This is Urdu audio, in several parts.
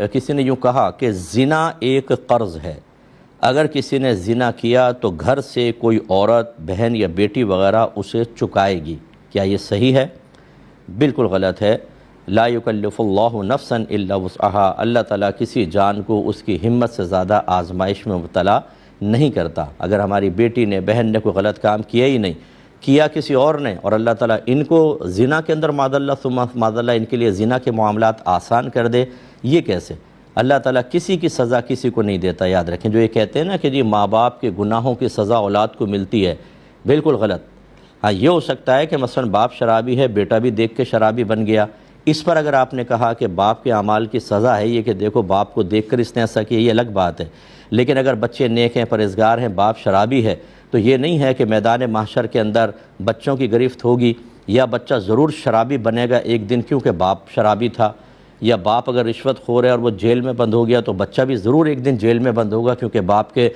کسی نے یوں کہا کہ زنا ایک قرض ہے، اگر کسی نے زنا کیا تو گھر سے کوئی عورت، بہن یا بیٹی وغیرہ اسے چکائے گی، کیا یہ صحیح ہے؟ بالکل غلط ہے۔ لا یکلف اللہ نفسا الا وسعها، اللہ تعالیٰ کسی جان کو اس کی ہمت سے زیادہ آزمائش میں مبتلا نہیں کرتا۔ اگر ہماری بیٹی نے، بہن نے کوئی غلط کام کیا ہی نہیں، کیا کسی اور نے، اور اللہ تعالیٰ ان کو زنا کے اندر معاذ اللہ ثم معاذ اللہ ان کے لیے زنا کے معاملات آسان کر دے، یہ کیسے؟ اللہ تعالیٰ کسی کی سزا کسی کو نہیں دیتا، یاد رکھیں۔ جو یہ کہتے ہیں نا کہ جی ماں باپ کے گناہوں کی سزا اولاد کو ملتی ہے، بالکل غلط۔ ہاں یہ ہو سکتا ہے کہ مثلا باپ شرابی ہے، بیٹا بھی دیکھ کے شرابی بن گیا، اس پر اگر آپ نے کہا کہ باپ کے اعمال کی سزا ہے یہ کہ دیکھو باپ کو دیکھ کر اس نے ایسا کیا، یہ الگ بات ہے۔ لیکن اگر بچے نیک ہیں، پرہیزگار ہیں، باپ شرابی ہے، تو یہ نہیں ہے کہ میدان محشر کے اندر بچوں کی گرفت ہوگی یا بچہ ضرور شرابی بنے گا ایک دن کیونکہ باپ شرابی تھا، یا باپ اگر رشوت خور ہے اور وہ جیل میں بند ہو گیا تو بچہ بھی ضرور ایک دن جیل میں بند ہوگا کیونکہ باپ کے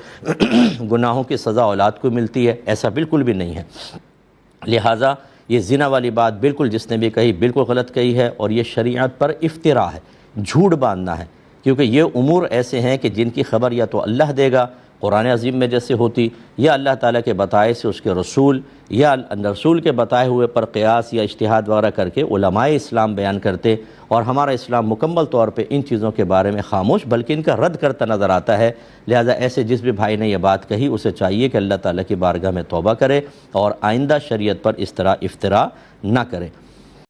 گناہوں کی سزا اولاد کو ملتی ہے، ایسا بالکل بھی نہیں ہے۔ لہٰذا یہ زنا والی بات بالکل جس نے بھی کہی بالکل غلط کہی ہے، اور یہ شریعت پر افتراء ہے، جھوٹ باندھنا ہے، کیونکہ یہ امور ایسے ہیں کہ جن کی خبر یا تو اللہ دے گا قرآن عظیم میں جیسے ہوتی، یا اللہ تعالیٰ کے بتائے سے اس کے رسول، یا رسول کے بتائے ہوئے پر قیاس یا اجتہاد وغیرہ کر کے علماء اسلام بیان کرتے، اور ہمارا اسلام مکمل طور پہ ان چیزوں کے بارے میں خاموش بلکہ ان کا رد کرتا نظر آتا ہے۔ لہٰذا ایسے جس بھی بھائی نے یہ بات کہی اسے چاہیے کہ اللہ تعالیٰ کی بارگاہ میں توبہ کرے اور آئندہ شریعت پر اس طرح افتراء نہ کرے۔